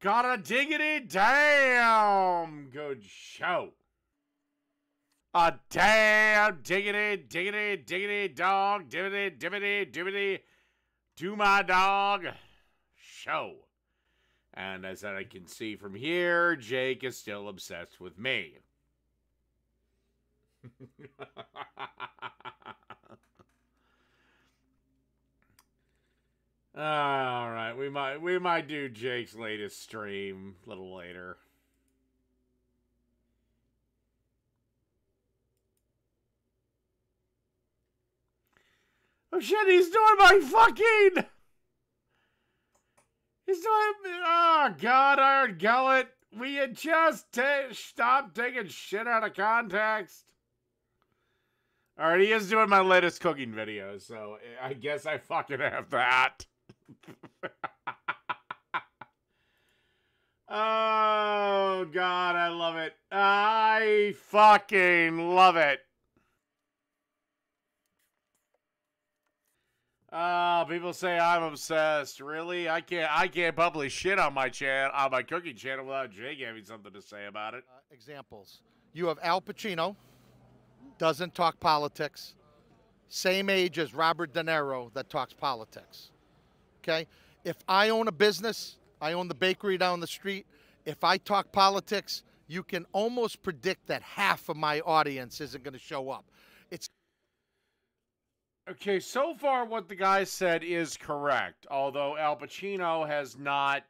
got a diggity damn good show. A damn diggity dog, dibbity do my dog show. And as I can see from here, Jake is still obsessed with me. All right, we might do Jake's latest stream a little later. Oh shit, he's doing my fucking... He's doing... Oh god, Iron Gullet. Will you just stop taking shit out of context? Alright, he is doing my latest cooking video, so I guess I fucking have that. Oh god, I love it. I fucking love it. People say I'm obsessed. Really? I can't publish shit on my cooking channel without Jake having something to say about it. Examples. You have Al Pacino, doesn't talk politics. Same age as Robert De Niro that talks politics. Okay? If I own a business, I own the bakery down the street. If I talk politics, you can almost predict that half of my audience isn't going to show up. It's okay, so far what the guy said is correct, although Al Pacino has not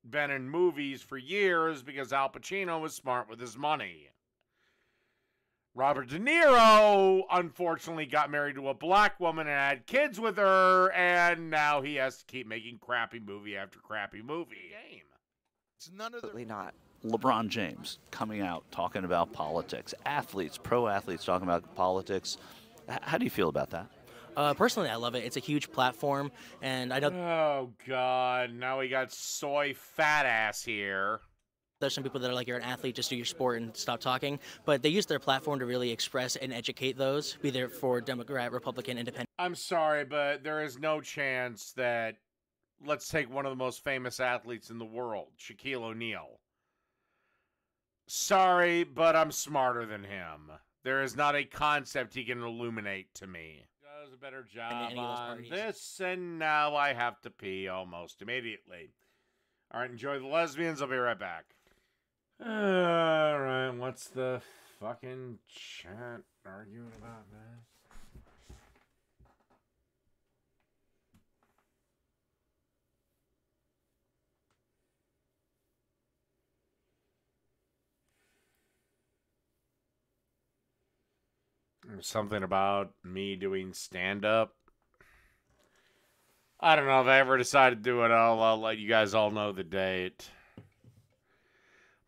been in movies for years because Al Pacino was smart with his money. Robert De Niro, unfortunately, got married to a black woman and had kids with her, and now he has to keep making crappy movie after crappy movie. It's none of Absolutely not. LeBron James coming out talking about politics. Athletes, pro athletes talking about politics. How do you feel about that? Personally, I love it. It's a huge platform, and I know... Oh, God. Now we got soy fat ass here. There's some people that are like, you're an athlete, just do your sport and stop talking. But they use their platform to really express and educate those, be there for Democrat, Republican, Independent. I'm sorry, but there is no chance that... Let's take one of the most famous athletes in the world, Shaquille O'Neal. Sorry, but I'm smarter than him. There is not a concept he can illuminate to me. Does a better job on this, and now I have to pee almost immediately. All right, enjoy the lesbians. I'll be right back. All right, what's the fucking chat arguing about, man? Something about me doing stand-up. I don't know if I ever decide to do it. I'll let you guys all know the date.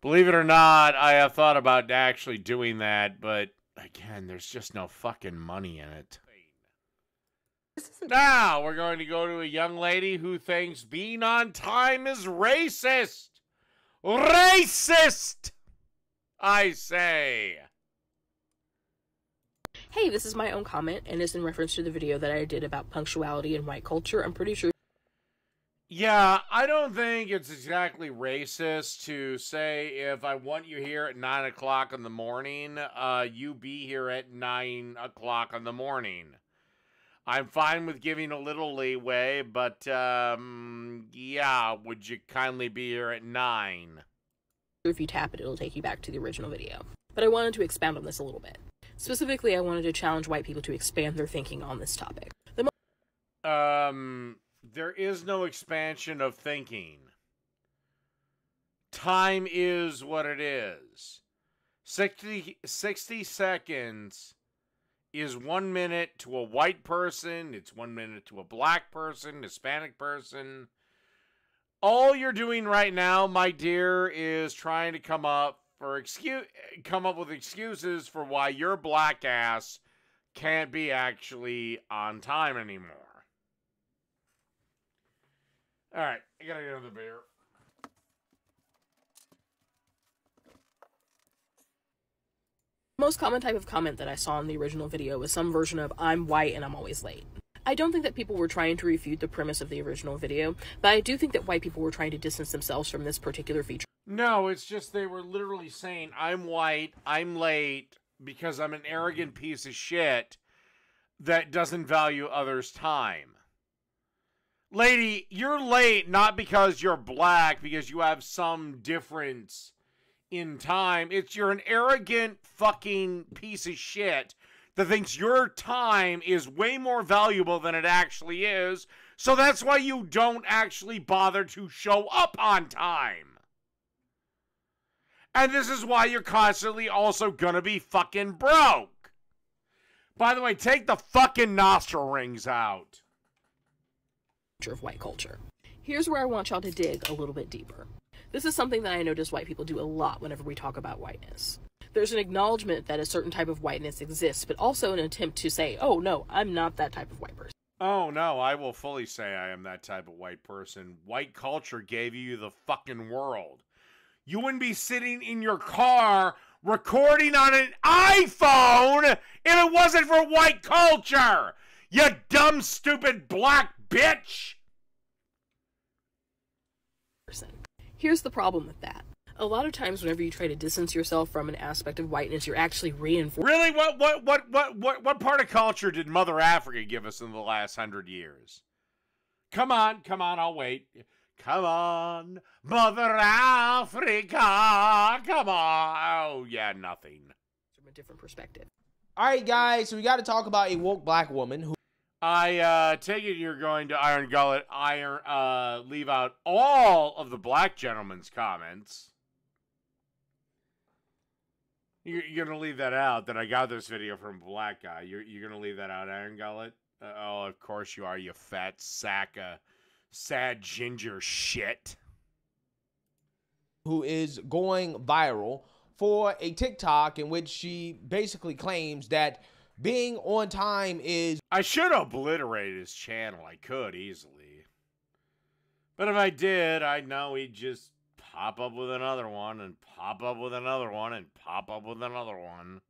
Believe it or not, I have thought about actually doing that, but again, there's just no fucking money in it. Now, we're going to go to a young lady who thinks being on time is racist. Racist! I say. Hey, this is my own comment, and is in reference to the video that I did about punctuality and white culture. I'm pretty sure... Yeah, I don't think it's exactly racist to say if I want you here at 9 o'clock in the morning, you be here at 9 o'clock in the morning. I'm fine with giving a little leeway, but, yeah, would you kindly be here at 9? If you tap it, it'll take you back to the original video. But I wanted to expound on this a little bit. Specifically, I wanted to challenge white people to expand their thinking on this topic. There is no expansion of thinking. Time is what it is. 60 seconds is 1 minute to a white person. It's 1 minute to a black person, Hispanic person. All you're doing right now, my dear, is trying to come up with excuses for why your black ass can't be actually on time anymore. All right, I gotta get another beer. The most common type of comment that I saw in the original video was some version of, I'm white and I'm always late. I don't think that people were trying to refute the premise of the original video, but I do think that white people were trying to distance themselves from this particular feature. No, it's just they were literally saying, I'm white, I'm late, because I'm an arrogant piece of shit that doesn't value others' time. Lady, you're late not because you're black, because you have some difference in time. You're an arrogant fucking piece of shit that thinks your time is way more valuable than it actually is. So that's why you don't actually bother to show up on time. And this is why you're constantly also gonna be fucking broke. By the way, take the fucking nostril rings out. Of white culture. Here's where I want y'all to dig a little bit deeper. This is something that I notice white people do a lot whenever we talk about whiteness. There's an acknowledgement that a certain type of whiteness exists, but also an attempt to say, oh no, I'm not that type of white person. Oh no, I will fully say I am that type of white person. White culture gave you the fucking world. You wouldn't be sitting in your car recording on an iPhone if it wasn't for white culture. You dumb, stupid black bitch. Here's the problem with that. A lot of times whenever you try to distance yourself from an aspect of whiteness, you're actually reinforcing. Really? What part of culture did Mother Africa give us in the last 100 years? Come on, I'll wait. Come on, Mother Africa, come on. Oh, yeah, nothing. From a different perspective. All right, guys, so we got to talk about a woke black woman who... I take it you're going to Iron Gullet, leave out all of the black gentleman's comments. You're going to leave that out, that I got this video from a black guy. You're going to leave that out, Iron Gullet? Oh, of course you are, you fat sack of sad ginger shit. Who is going viral for a TikTok in which she basically claims that being on time is... I should obliterate his channel. I could easily. But if I did, I'd know he'd just pop up with another one and pop up with another one and pop up with another one.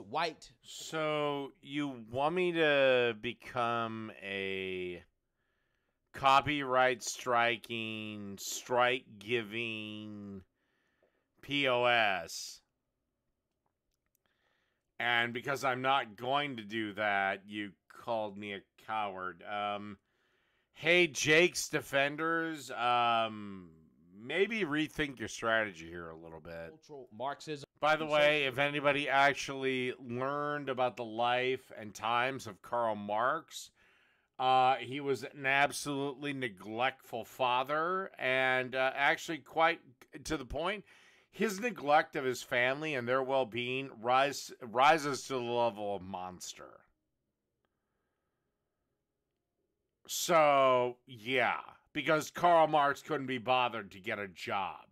White. So you want me to become a copyright striking, strike giving POS? And because I'm not going to do that, you called me a coward. Hey, Jake's Defenders, maybe rethink your strategy here a little bit. Cultural Marxism. By the way, if anybody actually learned about the life and times of Karl Marx, he was an absolutely neglectful father, and actually quite to the point. His neglect of his family and their well-being rises to the level of monster. So, yeah, because Karl Marx couldn't be bothered to get a job.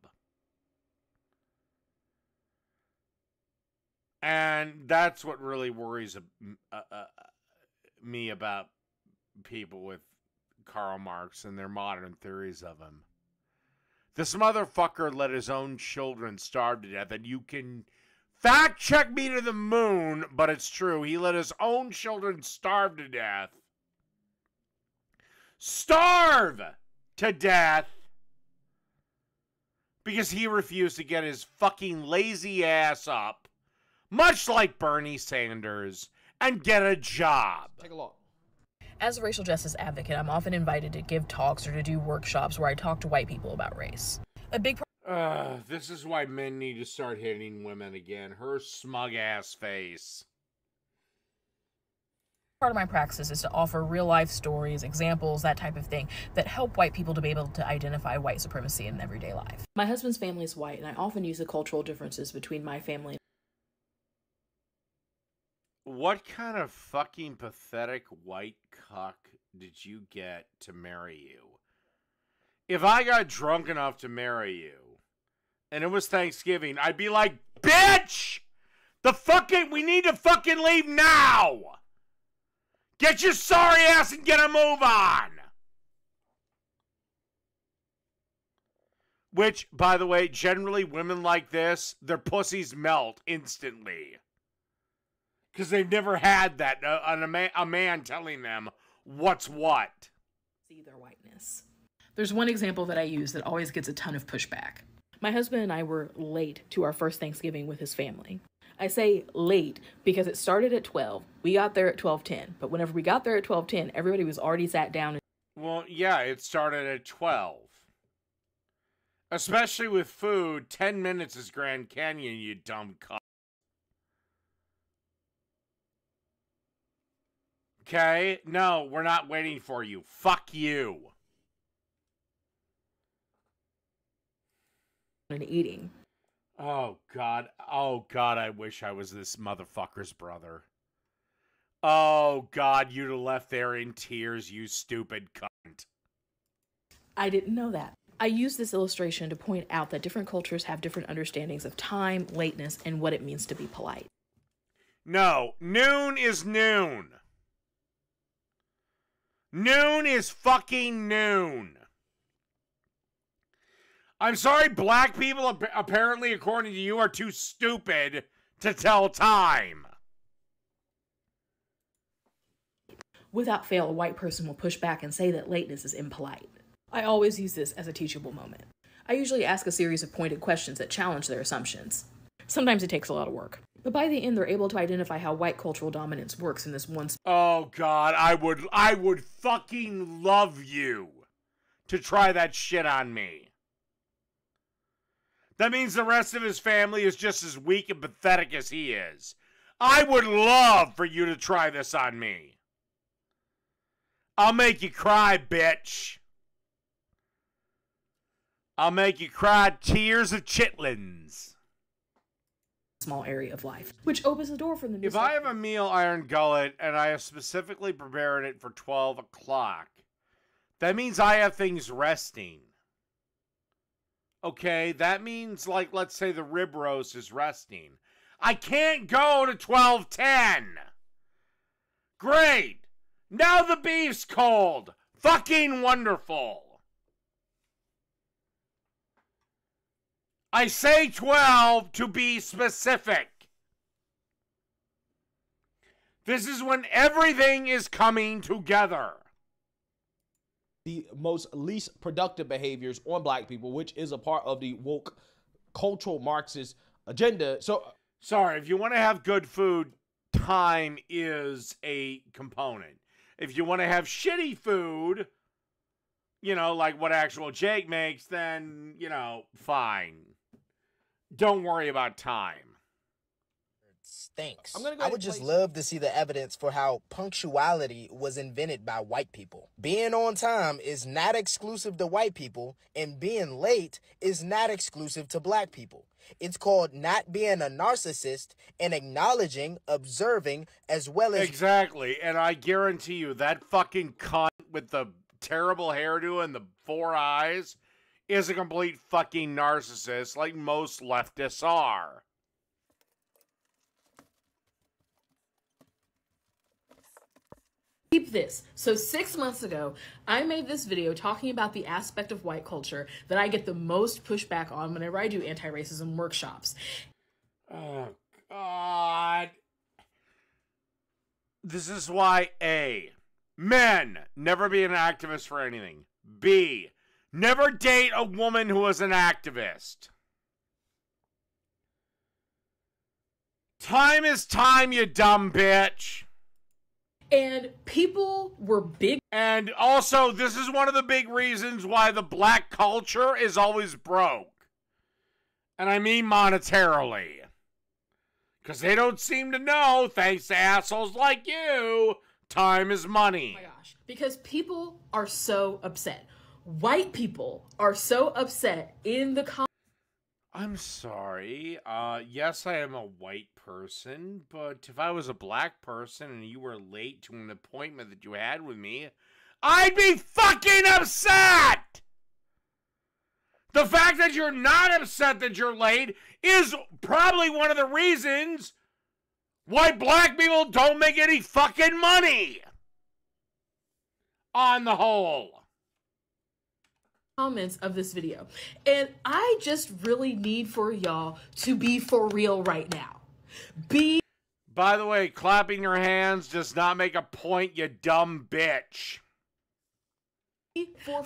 And that's what really worries me about people with Karl Marx and their modern theories of him. This motherfucker let his own children starve to death, and you can fact check me to the moon, but it's true. He let his own children starve to death. Starve to death! Because he refused to get his fucking lazy ass up, much like Bernie Sanders, and get a job. Take a look. As a racial justice advocate, I'm often invited to give talks or to do workshops where I talk to white people about race. A big this is why men need to start hitting women again. Her smug ass face. part of my practice is to offer real life stories, examples, that type of thing, that help white people to be able to identify white supremacy in everyday life. My husband's family is white, and I often use the cultural differences between my family and what kind of fucking pathetic white cuck did you get to marry you? If I got drunk enough to marry you, and it was Thanksgiving, I'd be like, bitch! We need to fucking leave now! Get your sorry ass and get a move on! Which, by the way, generally women like this, their pussies melt instantly. Because they've never had that, a man telling them what's what. See their whiteness. There's one example that I use that always gets a ton of pushback. My husband and I were late to our first Thanksgiving with his family. I say late because it started at 12. We got there at 12:10. But whenever we got there at 12:10, everybody was already sat down. Well, yeah, it started at 12. Especially with food, 10 minutes is Grand Canyon, you dumb cunt. Okay? No, we're not waiting for you. Fuck you. And eating. Oh, God. Oh, God, I wish I was this motherfucker's brother. Oh, God, you'd have left there in tears, you stupid cunt. I didn't know that. I use this illustration to point out that different cultures have different understandings of time, lateness, and what it means to be polite. No, noon is noon. Noon is fucking noon. I'm sorry, black people apparently, according to you, are too stupid to tell time. Without fail, a white person will push back and say that lateness is impolite. I always use this as a teachable moment. I usually ask a series of pointed questions that challenge their assumptions. Sometimes it takes a lot of work, but by the end they're able to identify how white cultural dominance works in this one. Oh God, I would fucking love you to try that shit on me. That means the rest of his family is just as weak and pathetic as he is. I would love for you to try this on me. I'll make you cry, bitch. I'll make you cry tears of chitlins. Small area of life, which opens the door for the new. If I have a meal iron gullet and I have specifically prepared it for 12 o'clock, that means I have things resting. Okay, that means, like, let's say the rib roast is resting. I can't go to 12:10. Great. Now the beef's cold. Fucking wonderful. I say 12 to be specific. This is when everything is coming together. The most least productive behaviors on black people, which is a part of the woke cultural Marxist agenda. So, sorry, if you want to have good food, time is a component. If you want to have shitty food, you know, like what Actual Jake makes, then, you know, fine. Don't worry about time. Stinks. I would just love to see the evidence for how punctuality was invented by white people. Being on time is not exclusive to white people, and being late is not exclusive to black people. It's called not being a narcissist and acknowledging, observing, as well as... Exactly, and I guarantee you that fucking cunt with the terrible hairdo and the 4 eyes is a complete fucking narcissist like most leftists are. Keep this. So 6 months ago, I made this video talking about the aspect of white culture that I get the most pushback on whenever I do anti-racism workshops. Oh, God. This is why A, men, never be an activist for anything. B, never date a woman who is an activist. Time is time, you dumb bitch. And people were big. And also, this is one of the big reasons why the black culture is always broke. And I mean monetarily. Because they don't seem to know, thanks to assholes like you, time is money. Oh my gosh. Because people are so upset. White people are so upset in the comments. I'm sorry. Yes, I am a white person, but if I was a black person and you were late to an appointment that you had with me, I'd be fucking upset! The fact that you're not upset that you're late is probably one of the reasons why black people don't make any fucking money. On the whole. Comments of this video, and I just really need for y'all to be for real right now. By the way, clapping your hands does not make a point, you dumb bitch.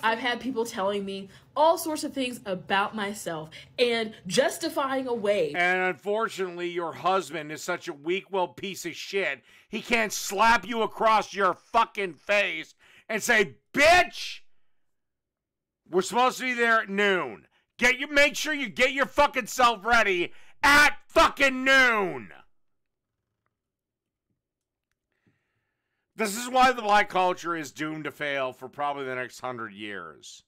I've had people telling me all sorts of things about myself and justifying away. And unfortunately, your husband is such a weak-willed piece of shit, he can't slap you across your fucking face and say, bitch, we're supposed to be there at noon. Make sure you get your fucking self ready at fucking noon. This is why the black culture is doomed to fail for probably the next 100 years.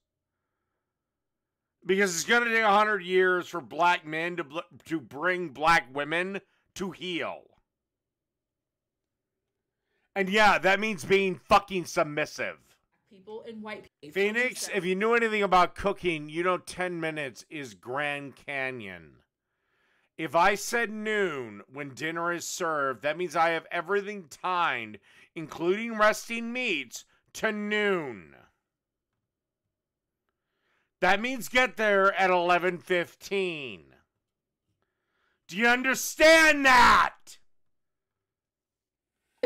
Because it's going to take 100 years for black men to bring black women to heal. And yeah, that means being fucking submissive. People and white people. Phoenix, if you knew anything about cooking, you know 10 minutes is Grand Canyon. If I said noon when dinner is served, that means I have everything timed, including resting meats, to noon. That means get there at 11:15. Do you understand that?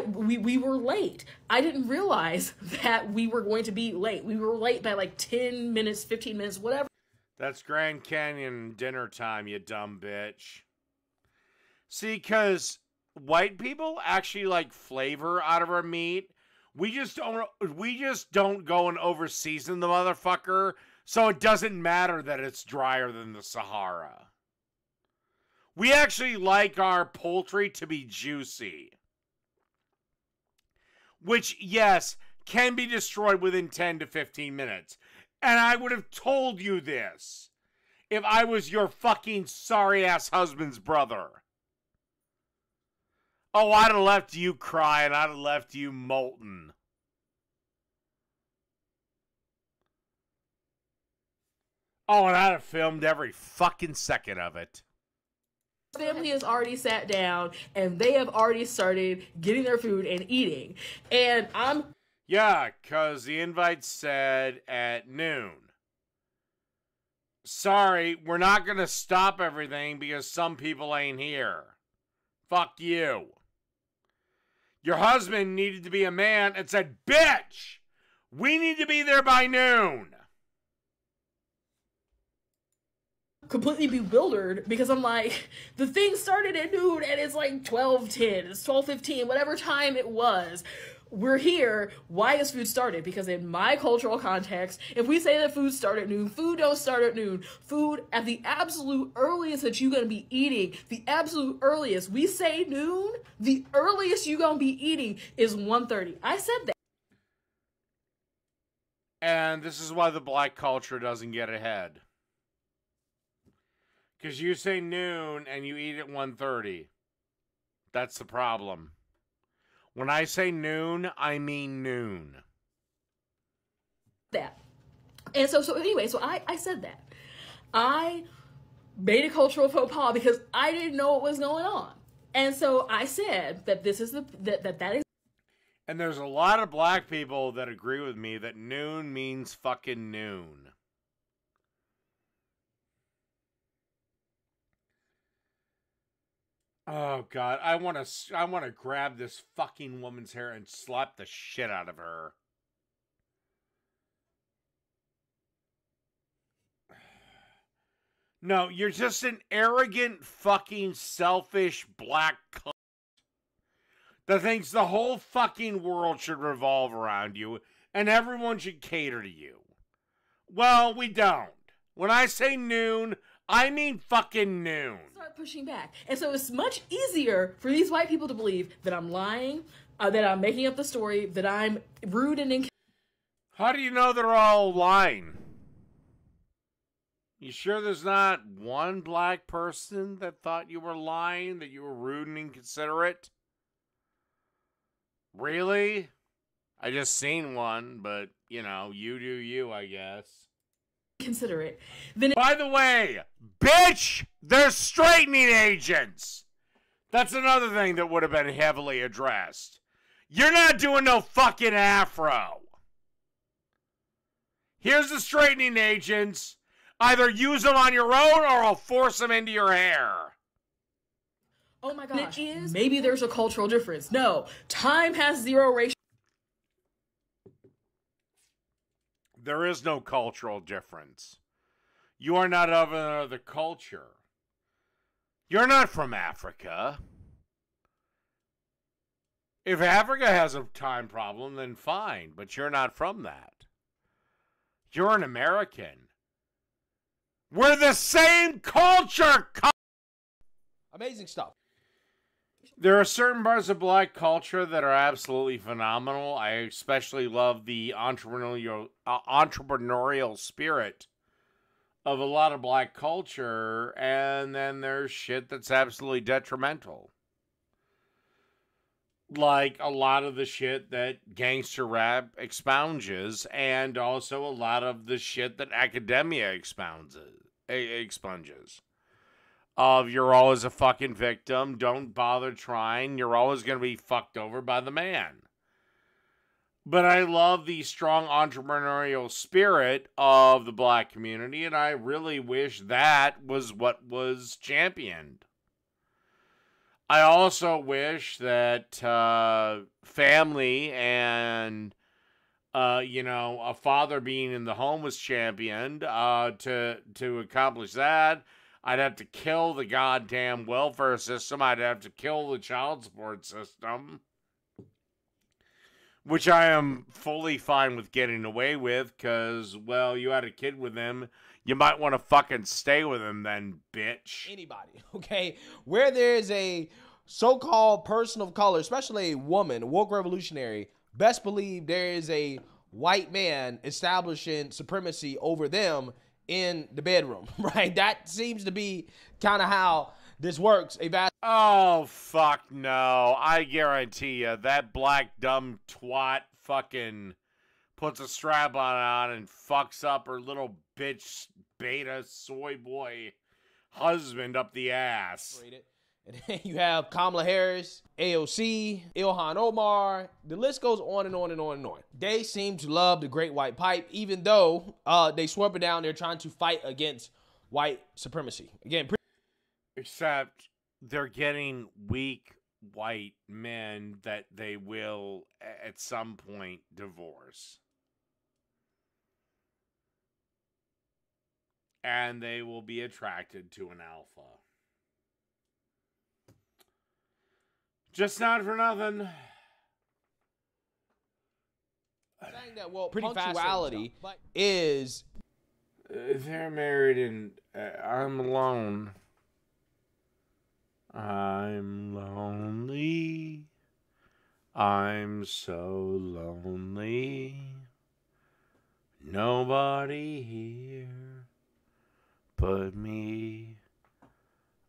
We were late. I didn't realize that we were going to be late. We were late by like 10 minutes, 15 minutes, whatever. That's Grand Canyon dinner time, you dumb bitch. See, because white people actually like flavor out of our meat. We just don't go and over-season the motherfucker, so it doesn't matter that it's drier than the Sahara. We actually like our poultry to be juicy. Which, yes, can be destroyed within 10 to 15 minutes. And I would have told you this if I was your fucking sorry-ass husband's brother. Oh, I'd have left you crying. I'd have left you molten. Oh, and I'd have filmed every fucking second of it. Family has already sat down and they have already started getting their food and eating. And I'm... Yeah, because the invite said at noon. Sorry, we're not going to stop everything because some people ain't here. Fuck you. Your husband needed to be a man and said, bitch, we need to be there by noon. Completely bewildered because I'm like, the thing started at noon and it's like 12:10, it's 12:15, whatever time it was. We're here. Why is food started? Because in my cultural context, if we say that food started at noon, food don't start at noon. Food at the absolute earliest that you're going to be eating, the absolute earliest, we say noon, the earliest you're going to be eating is 1:30. I said that. And this is why the black culture doesn't get ahead. Because you say noon and you eat at 1:30. That's the problem. When I say noon, I mean noon. That. And so anyway, so I said that. I made a cultural faux pas because I didn't know what was going on. And so I said that this is that is. And there's a lot of black people that agree with me that noon means fucking noon. Oh God, I want to grab this fucking woman's hair and slap the shit out of her. No, you're just an arrogant, fucking selfish black cunt that thinks the whole fucking world should revolve around you and everyone should cater to you. Well, we don't. When I say noon, I mean fucking noon. Start pushing back. And so it's much easier for these white people to believe that I'm lying, that I'm making up the story, that I'm rude and inconsiderate. How do you know they're all lying? You sure there's not one black person that thought you were lying, that you were rude and inconsiderate? Really? I just seen one, but, you know, you do you, I guess. Considerate. Then by the way, bitch, they're straightening agents. That's another thing that would have been heavily addressed. You're not doing no fucking afro. Here's the straightening agents. Either use them on your own or I'll force them into your hair. Oh my gosh, maybe there's a cultural difference. No, time has zero ratio. There is no cultural difference. You are not of another culture. You're not from Africa. If Africa has a time problem, then fine, but you're not from that. You're an American. We're the same culture. Amazing stuff. There are certain parts of black culture that are absolutely phenomenal. I especially love the entrepreneurial spirit of a lot of black culture, and then there's shit that's absolutely detrimental. Like a lot of the shit that gangster rap expunges, and also a lot of the shit that academia expunges. Of you're always a fucking victim, don't bother trying, you're always going to be fucked over by the man. But I love the strong entrepreneurial spirit of the black community, and I really wish that was what was championed. I also wish that family and, a father being in the home was championed. To accomplish that, I'd have to kill the goddamn welfare system. I'd have to kill the child support system. Which I am fully fine with getting away with, because, well, you had a kid with him. You might want to fucking stay with him then, bitch. Anybody, okay? Where there's a so-called person of color, especially a woman, a woke revolutionary, best believe there is a white man establishing supremacy over them in the bedroom, right? That seems to be kind of how this works. Oh, fuck no. I guarantee you that black dumb twat fucking puts a strap on and fucks up her little bitch beta soy boy husband up the ass. And then you have Kamala Harris, AOC, Ilhan Omar. The list goes on and on and on and on. They seem to love the great white pipe, even though they swept it down. They're trying to fight against white supremacy. Again, except they're getting weak white men that they will at some point divorce. And they will be attracted to an alpha. Just not for nothing. Saying that, well, punctuality is... they're married and I'm alone. I'm lonely. I'm so lonely. Nobody here but me.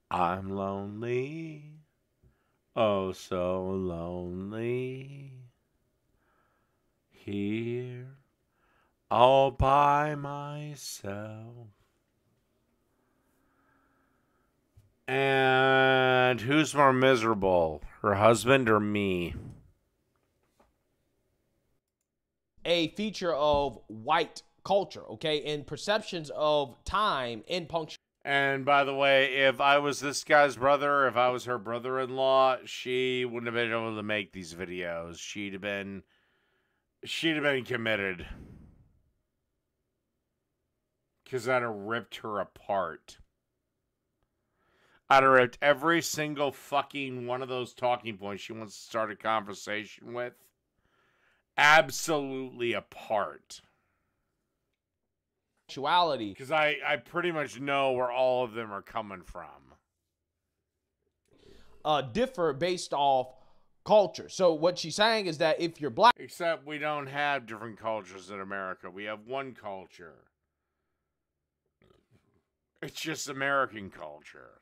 I'm lonely. Oh, so lonely. Here, all by myself. And who's more miserable, her husband or me? A feature of white culture, okay, and perceptions of time in punctuality. And by the way, if I was this guy's brother, if I was her brother-in-law, she wouldn't have been able to make these videos. She'd have been committed. Because I'd have ripped her apart. I'd have ripped every single fucking one of those talking points she wants to start a conversation with absolutely apart. Because I pretty much know where all of them are coming from. Differ based off culture. So what she's saying is that if you're black... Except we don't have different cultures in America. We have one culture. It's just American culture.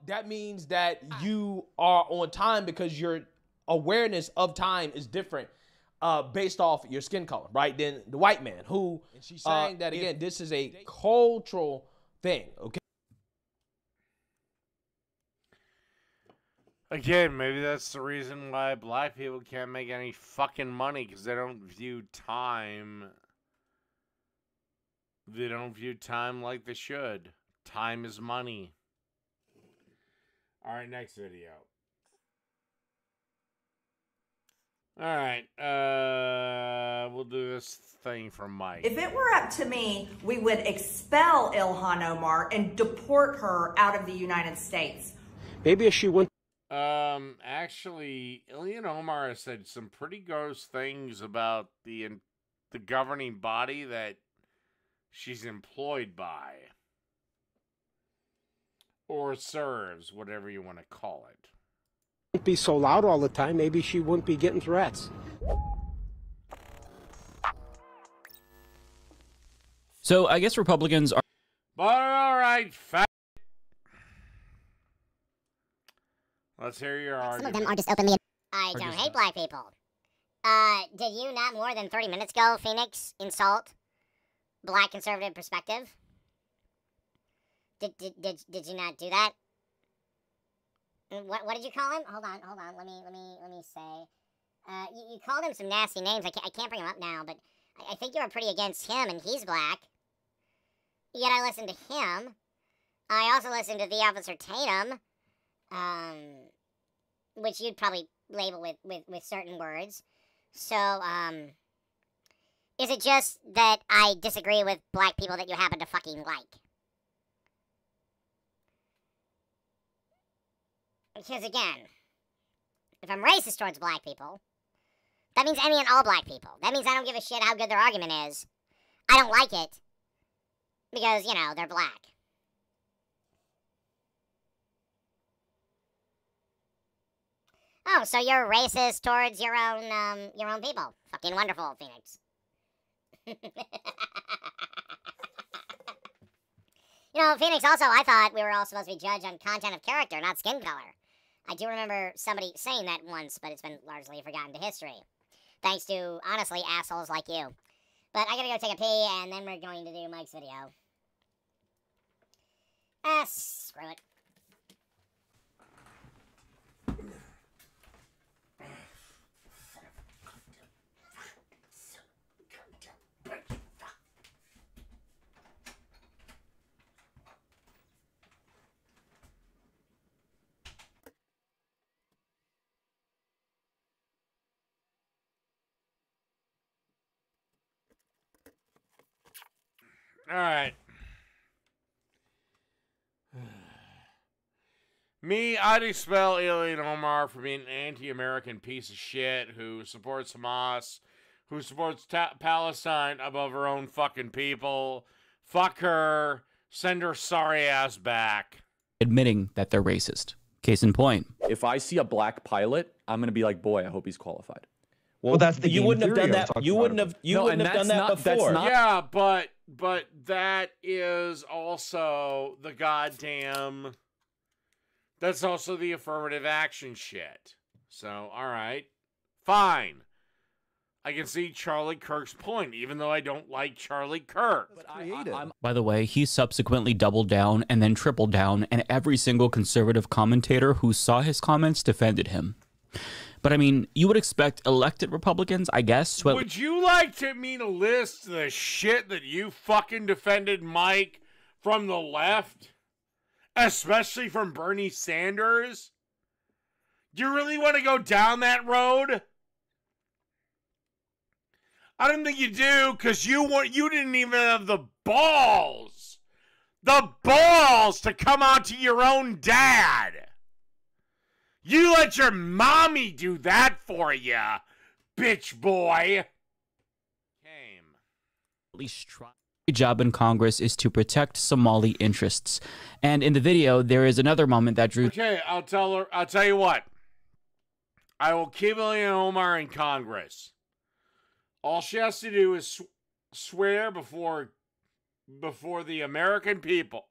That means that you are on time because your awareness of time is different based off your skin color, right? Than the white man who... And she's saying that, again, this is a cultural thing, okay? Again, maybe that's the reason why black people can't make any fucking money, because they don't view time... They don't view time like they should. Time is money. All right, next video. All right, we'll do this thing from Mike. If it were up to me, we would expel Ilhan Omar and deport her out of the United States. Maybe if she went. Actually, Ilhan Omar has said some pretty gross things about the governing body that she's employed by. Or serves, whatever you want to call it. Be so loud all the time, maybe she wouldn't be getting threats. So I guess Republicans are. But all right, let's hear your argument. Some of them are just openly. I don't hate black people. Did you not more than 30 minutes ago, Phoenix, insult black conservative perspective? Did you not do that? What did you call him? Hold on. Let me say. You called him some nasty names. I can't bring him up now, but I think you were pretty against him, and he's black. Yet I listened to him. I also listened to the Officer Tatum, which you'd probably label with certain words. So, is it just that I disagree with black people that you happen to fucking like? Because again, if I'm racist towards black people, that means any and all black people. That means I don't give a shit how good their argument is. I don't like it because, you know, they're black. Oh, so you're racist towards your own people. Fucking wonderful, Phoenix. You know, Phoenix, also, I thought we were all supposed to be judged on content of character, not skin color. I do remember somebody saying that once, but it's been largely forgotten to history. Thanks to, honestly, assholes like you. But I gotta go take a pee, and then we're going to do Mike's video. Screw it. All right. Me, I'd expel Ilhan Omar for being an anti-American piece of shit who supports Hamas, who supports Palestine above her own fucking people. Fuck her. Send her sorry ass back. Admitting that they're racist. Case in point. If I see a black pilot, I'm going to be like, boy, I hope he's qualified. Well, that's the you wouldn't have done that. You wouldn't have done that before. Yeah, but that is also the goddamn. That's also the affirmative action shit. So, all right, fine. I can see Charlie Kirk's point, even though I don't like Charlie Kirk. By the way, he subsequently doubled down and then tripled down, and every single conservative commentator who saw his comments defended him. But I mean, you would expect elected Republicans, I guess, to... Would you like me to list the shit that you fucking defended, Mike, from the left? Especially from Bernie Sanders? Do you really want to go down that road? I don't think you do, because you didn't even have the balls to come out to your own dad. You let your mommy do that for you, bitch boy. At least try. My job in Congress is to protect Somali interests. And in the video, there is another moment that drew... Okay, I'll tell you what. I will keep Ilhan Omar in Congress. All she has to do is swear before the American people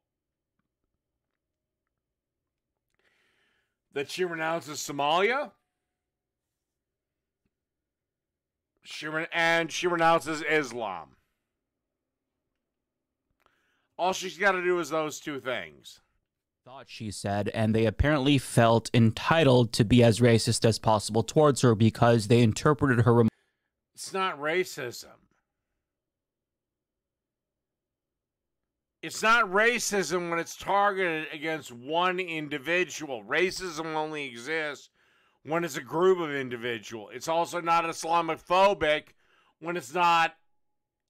that she renounces Somalia, and she renounces Islam. All she's got to do is those two things. Thought she said, and they apparently felt entitled to be as racist as possible towards her because they interpreted her... It's not racism. It's not racism when it's targeted against one individual. Racism only exists when it's a group of individuals. It's also not Islamophobic when it's not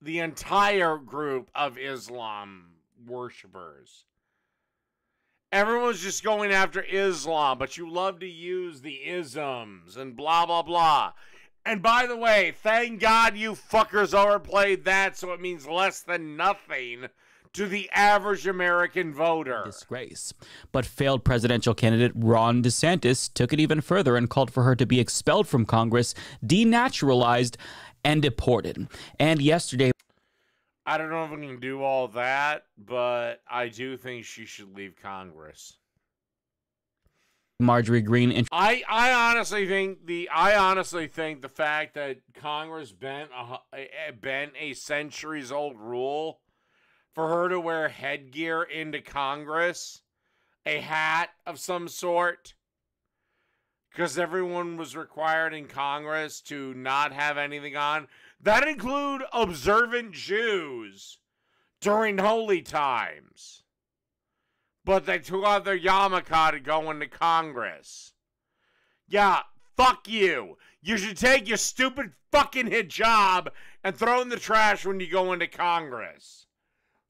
the entire group of Islam worshippers. Everyone's just going after Islam, but you love to use the isms and blah, blah, blah. And by the way, thank God you fuckers overplayed that, so it means less than nothing to the average American voter. Disgrace. But failed presidential candidate Ron DeSantis took it even further and called for her to be expelled from Congress, denaturalized, and deported. And yesterday, I don't know if we can do all that, but I do think she should leave Congress. Marjorie Greene. I honestly think the fact that Congress bent a centuries old rule for her to wear headgear into Congress, a hat of some sort, because everyone was required in Congress to not have anything on. That include observant Jews during holy times. But they took out their yarmulke to go into Congress. Yeah, fuck you. You should take your stupid fucking hijab and throw it in the trash when you go into Congress.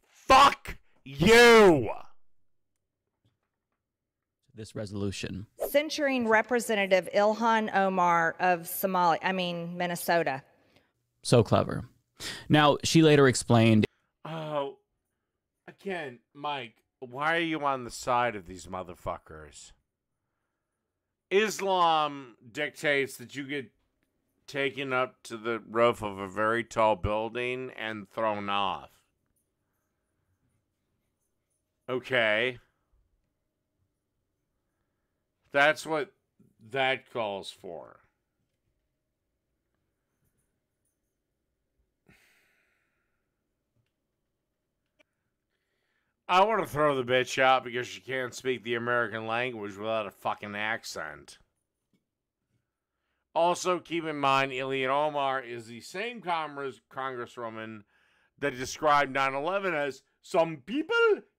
Fuck you. This resolution. Censuring Representative Ilhan Omar of Minnesota. So clever. Now, she later explained. Oh, again, Mike, why are you on the side of these motherfuckers? Islam dictates that you get taken up to the roof of a very tall building and thrown off. Okay. That's what that calls for. I want to throw the bitch out because she can't speak the American language without a fucking accent. Also, keep in mind, Ilhan Omar is the same congresswoman that described 9/11 as some people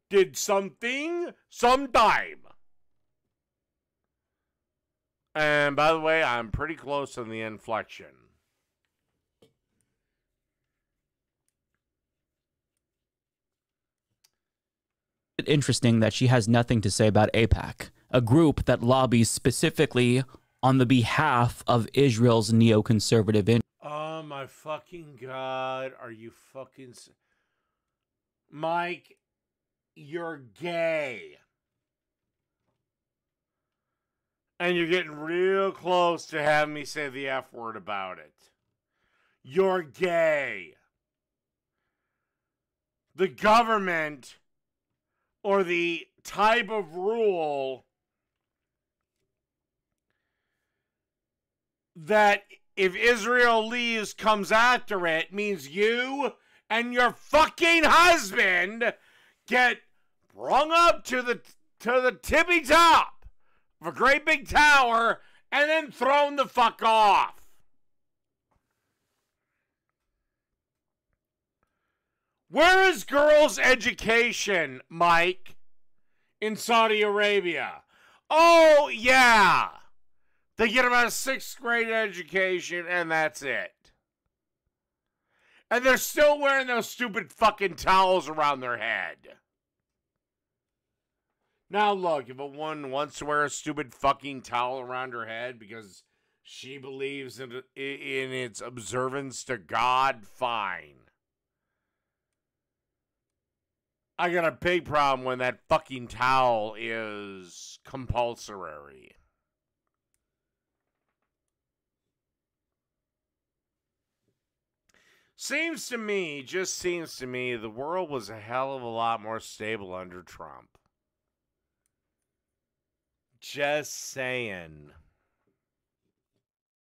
did something sometime. And by the way, I'm pretty close on the inflection. Interesting that she has nothing to say about AIPAC, a group that lobbies specifically on the behalf of Israel's neoconservative interests. Oh my fucking God. Are you fucking... Mike, you're gay. And you're getting real close to having me say the F word about it. You're gay. The government, or the type of rule that if Israel leaves comes after it, means you and your fucking husband get brung up to the tippy top of a great big tower and then thrown the fuck off. Where is girls' education, Mike, in Saudi Arabia? Oh, yeah. They get about a 6th grade education, and that's it. And they're still wearing those stupid fucking towels around their head. Now, look, if a woman wants to wear a stupid fucking towel around her head because she believes in its observance to God, fine. I got a big problem when that fucking towel is compulsory. Seems to me, the world was a hell of a lot more stable under Trump. Just saying.